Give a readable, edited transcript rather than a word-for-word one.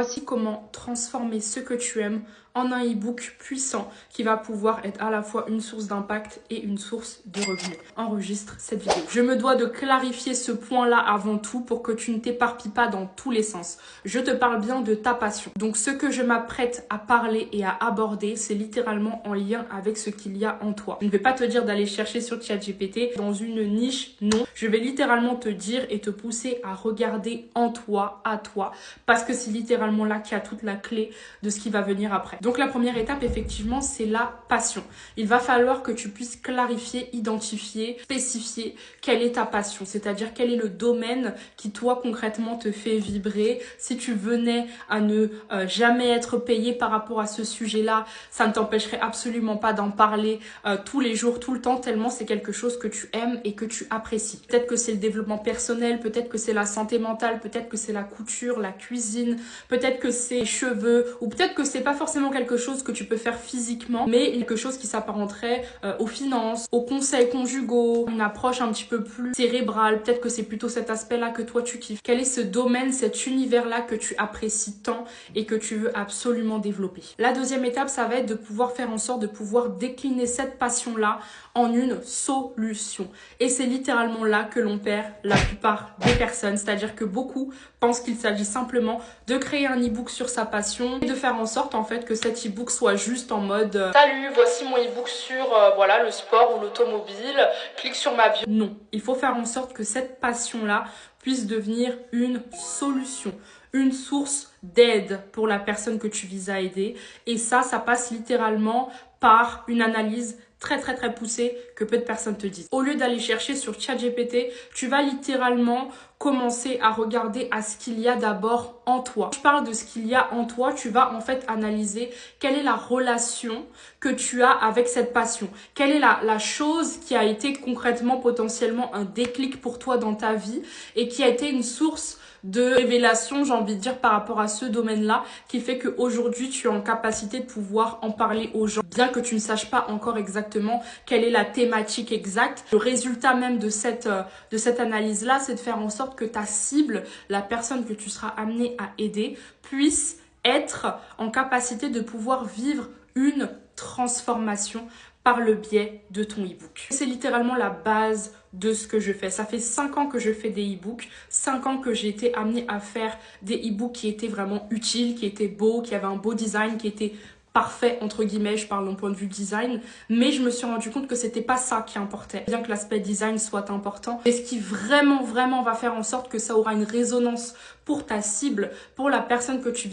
Voici comment transformer ce que tu aimes en un e-book puissant qui va pouvoir être à la fois une source d'impact et une source de revenus. Enregistre cette vidéo. Je me dois de clarifier ce point-là avant tout pour que tu ne t'éparpilles pas dans tous les sens. Je te parle bien de ta passion. Donc ce que je m'apprête à parler et à aborder, c'est littéralement en lien avec ce qu'il y a en toi. Je ne vais pas te dire d'aller chercher sur ChatGPT dans une niche, non. Je vais littéralement te dire et te pousser à regarder en toi, à toi, parce que c'est littéralement là qu'il y a toute la clé de ce qui va venir après. Donc la première étape, effectivement, c'est la passion. Il va falloir que tu puisses clarifier, identifier, spécifier quelle est ta passion, c'est-à-dire quel est le domaine qui, toi, concrètement, te fait vibrer. Si tu venais à ne jamais être payé par rapport à ce sujet-là, ça ne t'empêcherait absolument pas d'en parler tous les jours, tout le temps, tellement c'est quelque chose que tu aimes et que tu apprécies. Peut-être que c'est le développement personnel, peut-être que c'est la santé mentale, peut-être que c'est la couture, la cuisine, peut-être que c'est les cheveux, ou peut-être que c'est pas forcément quelque chose que tu peux faire physiquement, mais quelque chose qui s'apparenterait aux finances, aux conseils conjugaux, une approche un petit peu plus cérébrale. Peut-être que c'est plutôt cet aspect-là que toi tu kiffes. Quel est ce domaine, cet univers-là que tu apprécies tant et que tu veux absolument développer? La deuxième étape, ça va être de pouvoir faire en sorte de pouvoir décliner cette passion-là en une solution. Et c'est littéralement là que l'on perd la plupart des personnes, c'est-à-dire que beaucoup pensent qu'il s'agit simplement de créer un e-book sur sa passion et de faire en sorte en fait que cet e-book soit juste en mode salut, voici mon e-book sur voilà le sport ou l'automobile, clique sur ma bio. Non, il faut faire en sorte que cette passion-là puisse devenir une solution, une source d'aide pour la personne que tu vises à aider. Et ça passe littéralement par une analyse très poussée que peu de personnes te disent. Au lieu d'aller chercher sur ChatGPT, tu vas littéralement commencer à regarder à ce qu'il y a d'abord en toi. Je parle de ce qu'il y a en toi, tu vas en fait analyser quelle est la relation que tu as avec cette passion. Quelle est la chose qui a été concrètement potentiellement un déclic pour toi dans ta vie et qui a été une source de révélation, j'ai envie de dire, par rapport à ce domaine-là, qui fait qu'aujourd'hui, tu es en capacité de pouvoir en parler aux gens, bien que tu ne saches pas encore exactement quelle est la thématique exacte. Le résultat même de cette analyse-là, c'est de faire en sorte que ta cible, la personne que tu seras amené à aider, puisse être en capacité de pouvoir vivre une transformation par le biais de ton e-book. C'est littéralement la base de ce que je fais. Ça fait 5 ans que je fais des e-books, 5 ans que j'ai été amenée à faire des e-books qui étaient vraiment utiles, qui étaient beaux, qui avaient un beau design, qui étaient parfait entre guillemets, je parle d'un point de vue design, mais je me suis rendu compte que c'était pas ça qui importait, bien que l'aspect design soit important. Et ce qui vraiment va faire en sorte que ça aura une résonance pour ta cible, pour la personne que tu vis